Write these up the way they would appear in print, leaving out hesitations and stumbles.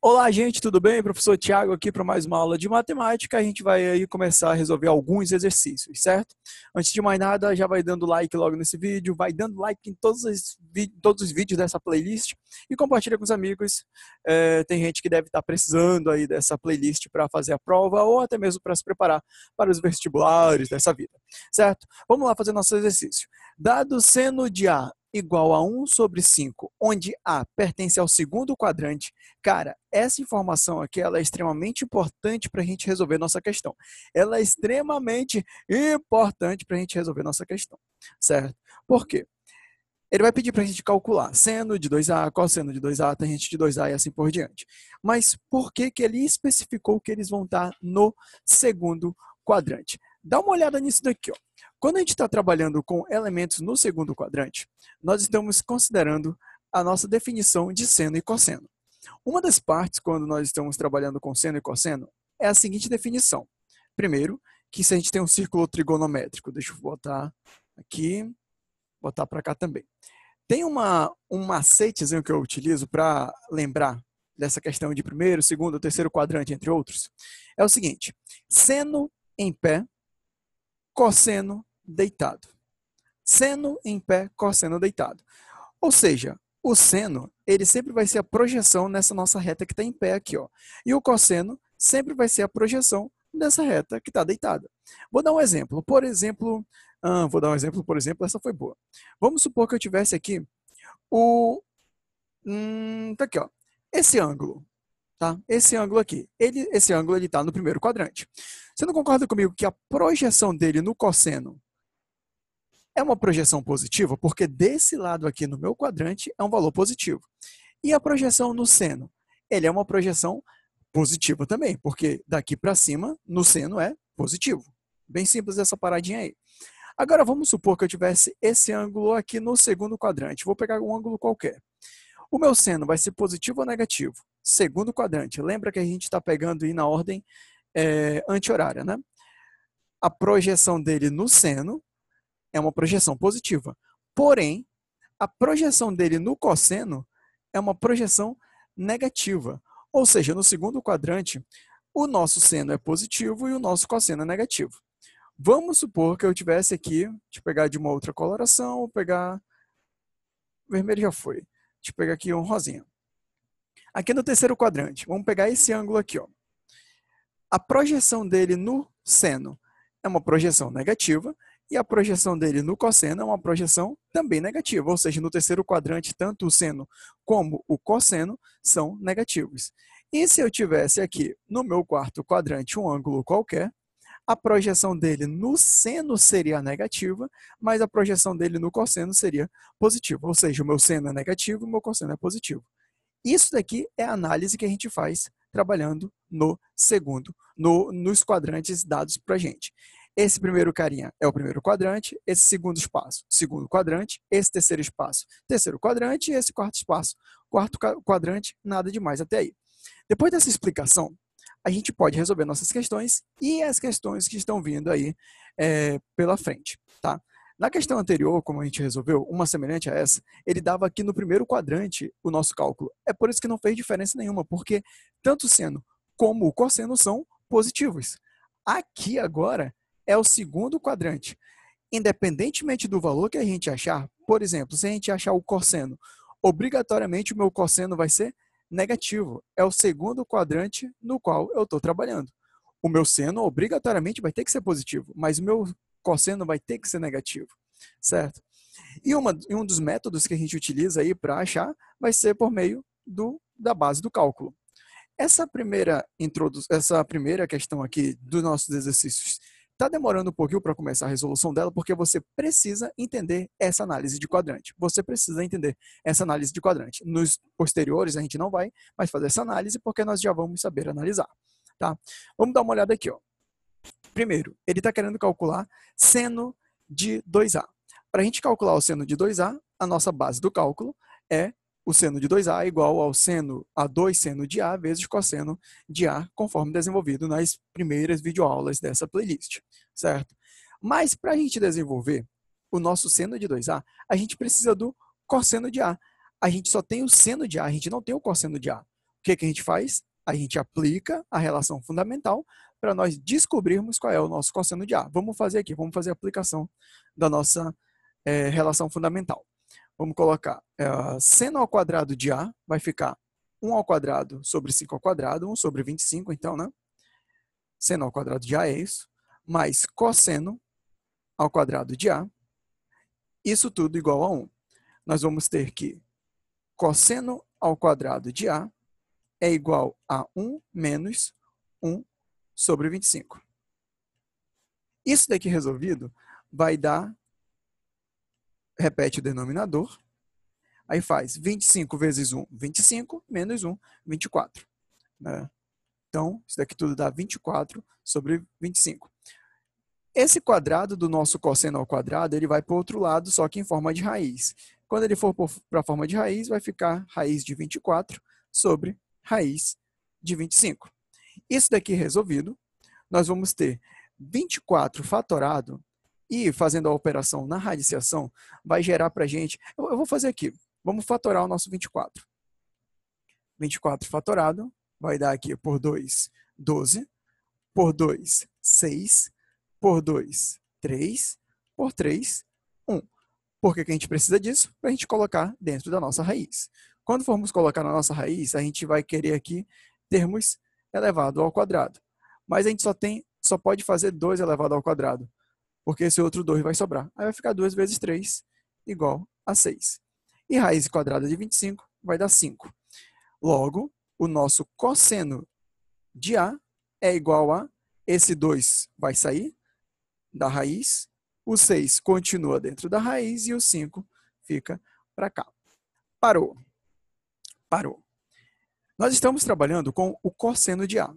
Olá, gente, tudo bem? Professor Tiago aqui para mais uma aula de matemática. A gente vai aí começar a resolver alguns exercícios, certo? Antes de mais nada, já vai dando like logo nesse vídeo, vai dando like em todos os vídeos dessa playlist e compartilha com os amigos. Tem gente que deve estar precisando aí dessa playlist para fazer a prova ou até mesmo para se preparar para os vestibulares dessa vida, certo? Vamos lá fazer nosso exercício. Dado seno de A igual a 1/5, onde A pertence ao segundo quadrante, cara, essa informação aqui ela é extremamente importante para a gente resolver nossa questão. Ela é extremamente importante para a gente resolver nossa questão, certo? Por quê? Ele vai pedir para a gente calcular seno de 2A, cosseno de 2A, tangente de 2A e assim por diante. Mas por que que ele especificou que eles vão estar no segundo quadrante? Dá uma olhada nisso daqui, ó. Quando a gente está trabalhando com elementos no segundo quadrante, nós estamos considerando a nossa definição de seno e cosseno. Uma das partes, quando nós estamos trabalhando com seno e cosseno, é a seguinte definição. Primeiro, que se a gente tem um círculo trigonométrico, deixa eu botar aqui, botar para cá também. Tem um macetezinho que eu utilizo para lembrar dessa questão de primeiro, segundo, terceiro quadrante, entre outros. É o seguinte, seno em pé, cosseno deitado. Seno em pé, cosseno deitado. Ou seja, o seno, ele sempre vai ser a projeção nessa nossa reta que está em pé aqui, ó. E o cosseno sempre vai ser a projeção dessa reta que está deitada. Vou dar um exemplo. Por exemplo, essa foi boa. Vamos supor que eu tivesse aqui tá aqui, ó. Esse ângulo, tá? Esse ângulo aqui. Esse ângulo ele está no primeiro quadrante. Você não concorda comigo que a projeção dele no cosseno é uma projeção positiva? Porque desse lado aqui no meu quadrante é um valor positivo. E a projeção no seno? Ele é uma projeção positiva também, porque daqui para cima, no seno é positivo. Bem simples essa paradinha aí. Agora vamos supor que eu tivesse esse ângulo aqui no segundo quadrante. Vou pegar um ângulo qualquer. O meu seno vai ser positivo ou negativo? Segundo quadrante. Lembra que a gente está pegando aí na ordem anti-horária, né? A projeção dele no seno é uma projeção positiva. Porém, a projeção dele no cosseno é uma projeção negativa. Ou seja, no segundo quadrante, o nosso seno é positivo e o nosso cosseno é negativo. Vamos supor que eu tivesse aqui, deixa eu pegar de uma outra coloração, vou pegar, vermelho já foi, deixa eu pegar aqui um rosinha. Aqui no terceiro quadrante, vamos pegar esse ângulo aqui, ó. A projeção dele no seno é uma projeção negativa e a projeção dele no cosseno é uma projeção também negativa, ou seja, no terceiro quadrante, tanto o seno como o cosseno são negativos. E se eu tivesse aqui no meu quarto quadrante um ângulo qualquer, a projeção dele no seno seria negativa, mas a projeção dele no cosseno seria positiva, ou seja, o meu seno é negativo e o meu cosseno é positivo. Isso daqui é a análise que a gente faz trabalhando nos quadrantes dados para a gente. Esse primeiro carinha é o primeiro quadrante, esse segundo espaço, segundo quadrante, esse terceiro espaço, terceiro quadrante, e esse quarto espaço, quarto quadrante, nada demais até aí. Depois dessa explicação, a gente pode resolver nossas questões e as questões que estão vindo aí pela frente, tá? Na questão anterior, como a gente resolveu, uma semelhante a essa, ele dava aqui no primeiro quadrante o nosso cálculo. É por isso que não fez diferença nenhuma, porque tanto o seno como o cosseno são positivos. Aqui agora é o segundo quadrante. Independentemente do valor que a gente achar, por exemplo, se a gente achar o cosseno, obrigatoriamente o meu cosseno vai ser negativo. É o segundo quadrante no qual eu estou trabalhando. O meu seno obrigatoriamente vai ter que ser positivo, mas o meu cosseno vai ter que ser negativo, certo? E um dos métodos que a gente utiliza aí para achar vai ser por meio da base do cálculo. Essa primeira questão aqui dos nossos exercícios está demorando um pouquinho para começar a resolução dela, porque você precisa entender essa análise de quadrante. Você precisa entender essa análise de quadrante. Nos posteriores, a gente não vai mais fazer essa análise, porque nós já vamos saber analisar. Tá? Vamos dar uma olhada aqui, ó. Primeiro, ele está querendo calcular seno de 2A. Para a gente calcular o seno de 2A, a nossa base do cálculo é o seno de 2A igual ao seno a 2 seno de A vezes cosseno de A, conforme desenvolvido nas primeiras videoaulas dessa playlist, certo? Mas para a gente desenvolver o nosso seno de 2A, a gente precisa do cosseno de A. A gente só tem o seno de A, a gente não tem o cosseno de A. O que a gente faz? A gente aplica a relação fundamental para nós descobrirmos qual é o nosso cosseno de A. Vamos fazer aqui, vamos fazer a aplicação da nossa relação fundamental. Vamos colocar seno ao quadrado de A vai ficar 1 ao quadrado sobre 5 ao quadrado, 1 sobre 25, então, né? Seno ao quadrado de A é isso, mais cosseno ao quadrado de A, isso tudo igual a 1. Nós vamos ter que cosseno ao quadrado de A é igual a 1 menos 1 sobre 25. Isso daqui resolvido vai dar, repete o denominador, aí faz 25 vezes 1, 25, menos 1, 24. Né? Então, isso daqui tudo dá 24 sobre 25. Esse quadrado do nosso cosseno ao quadrado, ele vai para o outro lado, só que em forma de raiz. Quando ele for para a forma de raiz, vai ficar raiz de 24 sobre raiz de 25. Isso daqui resolvido, nós vamos ter 24 fatorado e, fazendo a operação na radiciação, vai gerar para a gente... Eu vou fazer aqui. Vamos fatorar o nosso 24. 24 fatorado vai dar aqui por 2, 12. Por 2, 6. Por 2, 3. Por 3, 1. Por que a gente precisa disso? Para a gente colocar dentro da nossa raiz. Quando formos colocar na nossa raiz, a gente vai querer aqui termos elevado ao quadrado. Mas a gente só pode fazer 2 elevado ao quadrado, porque esse outro 2 vai sobrar. Aí vai ficar 2 vezes 3 igual a 6. E raiz quadrada de 25 vai dar 5. Logo, o nosso cosseno de A é igual a, esse 2 vai sair da raiz, o 6 continua dentro da raiz e o 5 fica para cá. Parou. Parou. Nós estamos trabalhando com o cosseno de A.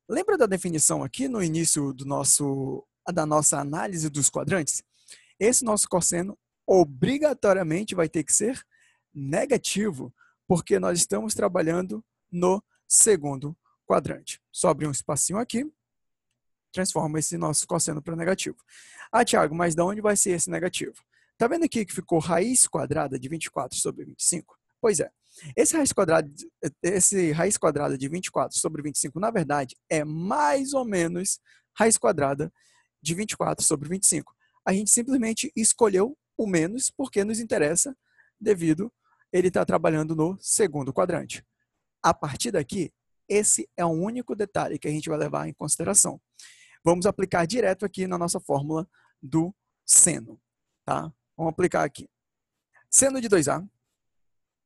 Lembra da definição aqui no início da nossa análise dos quadrantes? Esse nosso cosseno obrigatoriamente vai ter que ser negativo, porque nós estamos trabalhando no segundo quadrante. Só abrir um espacinho aqui, transforma esse nosso cosseno para negativo. Ah, Thiago, mas de onde vai ser esse negativo? Está vendo aqui que ficou raiz quadrada de 24 sobre 25? Pois é. Esse raiz quadrada de 24 sobre 25, na verdade, é mais ou menos raiz quadrada de 24 sobre 25. A gente simplesmente escolheu o menos porque nos interessa, devido ele estar trabalhando no segundo quadrante. A partir daqui, esse é o único detalhe que a gente vai levar em consideração. Vamos aplicar direto aqui na nossa fórmula do seno. Tá? Vamos aplicar aqui. Seno de 2A,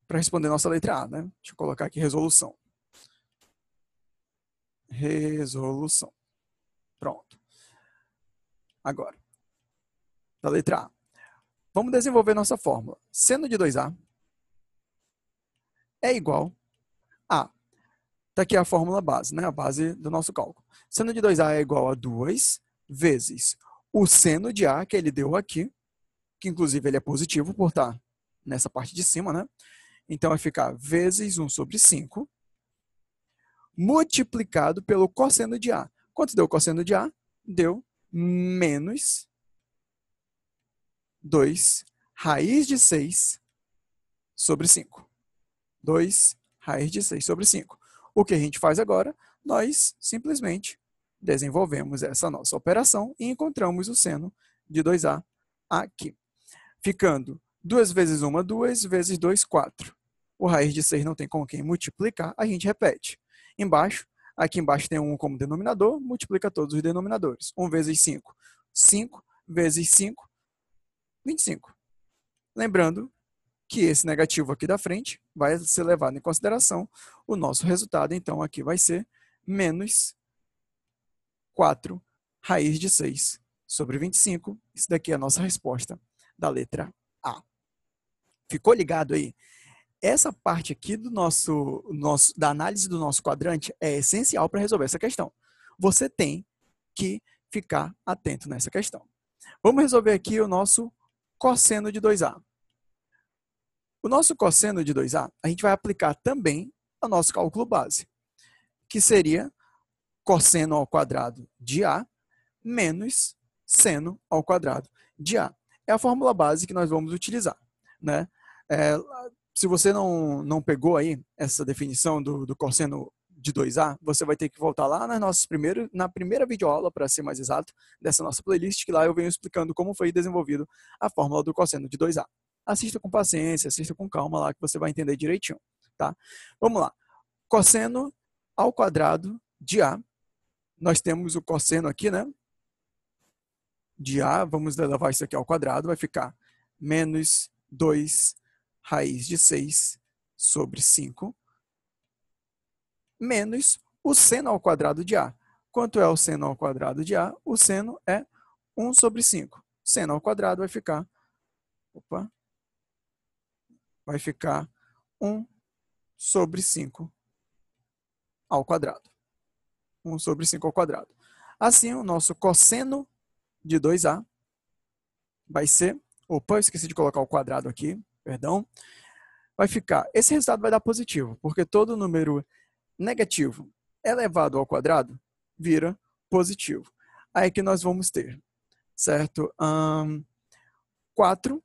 para responder nossa letra A, né? Deixa eu colocar aqui resolução. Resolução. Pronto. Agora, da letra A. Vamos desenvolver nossa fórmula. Seno de 2A é igual a... Está aqui a fórmula base, né? A base do nosso cálculo. Seno de 2A é igual a 2 vezes o seno de A, que ele deu aqui, que inclusive ele é positivo por estar nessa parte de cima, né? Então vai ficar vezes 1 sobre 5, multiplicado pelo cosseno de A. Quanto deu o cosseno de A? Deu menos 2 raiz de 6 sobre 5. 2 raiz de 6 sobre 5. O que a gente faz agora? Nós simplesmente desenvolvemos essa nossa operação e encontramos o seno de 2A aqui. Ficando 2 vezes 1, 2, vezes 2, 4. O raiz de 6 não tem com quem multiplicar, a gente repete. Aqui embaixo tem 1 como denominador, multiplica todos os denominadores. 1 vezes 5, 5 vezes 5, 25. Lembrando que esse negativo aqui da frente vai ser levado em consideração. O nosso resultado, então, aqui vai ser menos 4 raiz de 6 sobre 25. Isso daqui é a nossa resposta da letra A. Ficou ligado aí? Essa parte aqui da análise do nosso quadrante é essencial para resolver essa questão. Você tem que ficar atento nessa questão. Vamos resolver aqui o nosso cosseno de 2A. O nosso cosseno de 2A, a gente vai aplicar também ao nosso cálculo base, que seria cosseno ao quadrado de A menos seno ao quadrado de A. É a fórmula base que nós vamos utilizar, né? se você não pegou aí essa definição do cosseno de 2A, você vai ter que voltar lá na primeira videoaula, para ser mais exato, dessa nossa playlist, que lá eu venho explicando como foi desenvolvido a fórmula do cosseno de 2A. Assista com paciência, assista com calma lá, que você vai entender direitinho, tá? Vamos lá. Cosseno ao quadrado de A. Nós temos o cosseno aqui, né? De A, vamos levar isso aqui ao quadrado, vai ficar menos 2 raiz de 6 sobre 5, menos o seno ao quadrado de A. Quanto é o seno ao quadrado de A? O seno é 1 sobre 5. Seno ao quadrado vai ficar, vai ficar 1 sobre 5 ao quadrado. 1 sobre 5 ao quadrado. Assim, o nosso cosseno de 2A vai ser, eu esqueci de colocar o quadrado aqui, perdão, vai ficar, esse resultado vai dar positivo, porque todo número negativo elevado ao quadrado vira positivo. Aí que nós vamos ter, certo? 4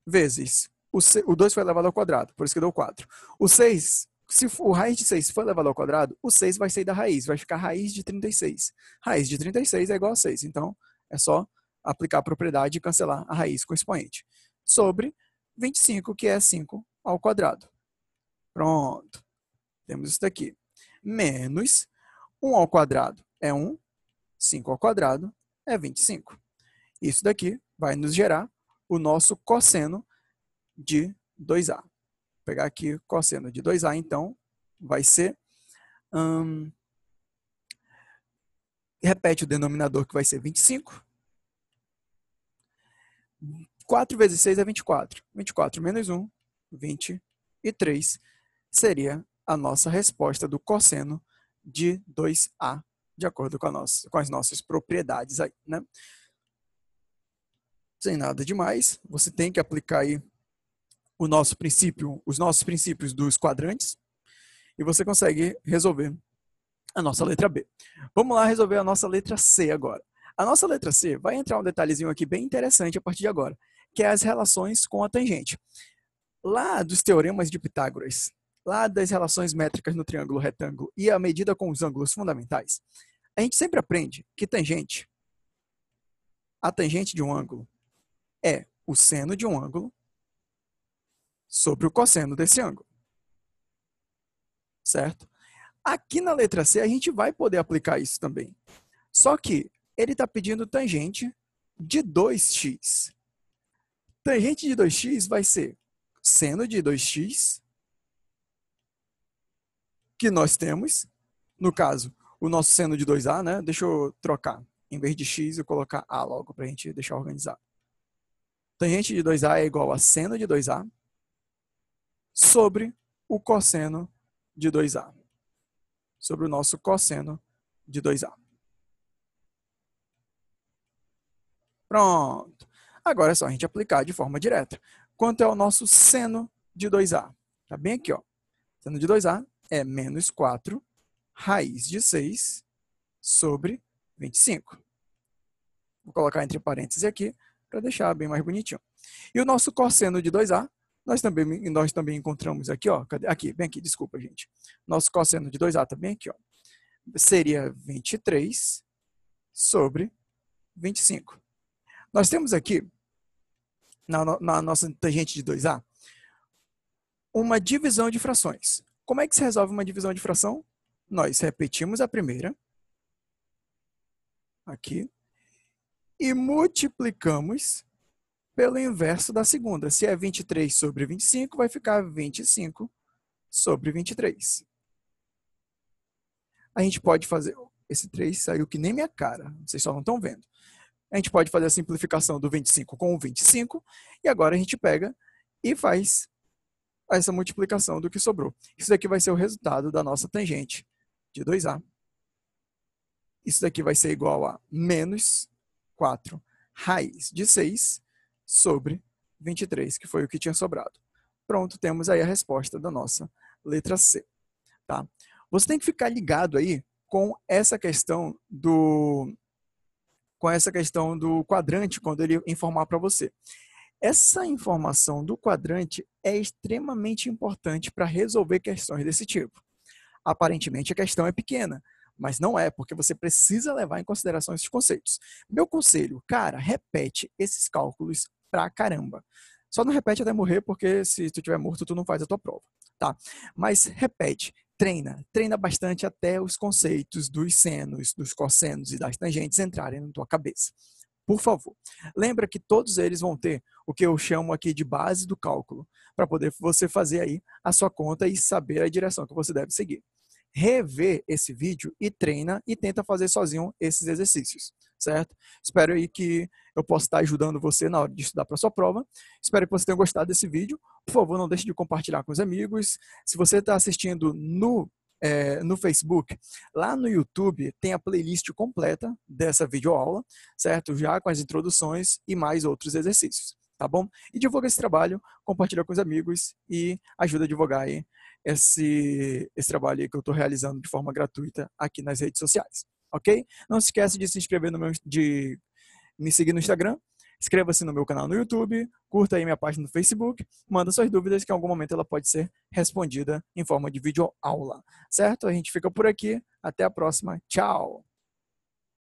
vezes, o 2 foi elevado ao quadrado, por isso que deu 4. O 6, se o raiz de 6 for elevado ao quadrado, o 6 vai sair da raiz, vai ficar raiz de 36. Raiz de 36 é igual a 6, então é só aplicar a propriedade e cancelar a raiz com expoente. Sobre 25, que é 5 ao quadrado. Pronto. Temos isso daqui. Menos 1 ao quadrado é 1, 5 ao quadrado é 25. Isso daqui vai nos gerar o nosso cosseno de 2A. Vou pegar aqui o cosseno de 2A, então, vai ser... repete o denominador, que vai ser 25. 4 vezes 6 é 24. 24 menos 1, 23, seria a nossa resposta do cosseno de 2A, de acordo com as nossas propriedades aí, né? Sem nada demais, você tem que aplicar aí os nossos princípios dos quadrantes, e você consegue resolver a nossa letra B. Vamos lá resolver a nossa letra C agora. A nossa letra C vai entrar um detalhezinho aqui bem interessante a partir de agora, que é as relações com a tangente. Lá dos teoremas de Pitágoras, lá das relações métricas no triângulo retângulo e a medida com os ângulos fundamentais, a gente sempre aprende que a tangente de um ângulo é o seno de um ângulo sobre o cosseno desse ângulo. Certo? Aqui na letra C a gente vai poder aplicar isso também. Só que ele está pedindo tangente de 2x. Tangente de 2x vai ser seno de 2x, que nós temos, no caso, o nosso seno de 2a, né? Deixa eu trocar. Em vez de x, eu colocar a logo para a gente deixar organizado. Tangente de 2a é igual a seno de 2a sobre o cosseno de 2a. Sobre o nosso cosseno de 2a. Pronto. Agora é só a gente aplicar de forma direta. Quanto é o nosso seno de 2a? Tá bem aqui, ó. Seno de 2a é menos 4 raiz de 6 sobre 25. Vou colocar entre parênteses aqui para deixar bem mais bonitinho. E o nosso cosseno de 2a, nós também encontramos aqui, ó. Aqui, bem aqui, desculpa, gente. Nosso cosseno de 2a tá bem aqui, ó. Seria 23 sobre 25. Nós temos aqui, na nossa tangente de 2a, uma divisão de frações. Como é que se resolve uma divisão de fração? Nós repetimos a primeira, aqui, e multiplicamos pelo inverso da segunda. Se é 23 sobre 25, vai ficar 25 sobre 23. A gente pode fazer... Esse 3 saiu que nem minha cara, vocês só não estão vendo. A gente pode fazer a simplificação do 25 com o 25, e agora a gente pega e faz essa multiplicação do que sobrou. Isso daqui vai ser o resultado da nossa tangente de 2a. Isso daqui vai ser igual a menos 4 raiz de 6 sobre 23, que foi o que tinha sobrado. Pronto, temos aí a resposta da nossa letra C. Tá? Você tem que ficar ligado aí com essa questão do quadrante quando ele informar para você. Essa informação do quadrante é extremamente importante para resolver questões desse tipo. Aparentemente a questão é pequena, mas não é, porque você precisa levar em consideração esses conceitos. Meu conselho, cara, repete esses cálculos pra caramba. Só não repete até morrer, porque se tu tiver morto, tu não faz a tua prova, tá? Mas repete, treina bastante até os conceitos dos senos, dos cossenos e das tangentes entrarem na tua cabeça. Por favor, lembra que todos eles vão ter o que eu chamo aqui de base do cálculo, para poder você fazer aí a sua conta e saber a direção que você deve seguir. Rever esse vídeo e treina e tenta fazer sozinho esses exercícios, certo? Espero aí que eu possa estar ajudando você na hora de estudar para a sua prova. Espero que você tenha gostado desse vídeo. Por favor, não deixe de compartilhar com os amigos. Se você está assistindo no Facebook, lá no YouTube tem a playlist completa dessa videoaula, certo? Já com as introduções e mais outros exercícios, tá bom? E divulga esse trabalho, compartilha com os amigos e ajuda a divulgar aí esse trabalho aí que eu estou realizando de forma gratuita aqui nas redes sociais, ok? Não se esqueça de se inscrever de me seguir no Instagram, inscreva-se no meu canal no YouTube, curta aí minha página no Facebook, manda suas dúvidas que em algum momento ela pode ser respondida em forma de videoaula, certo? A gente fica por aqui, até a próxima, tchau!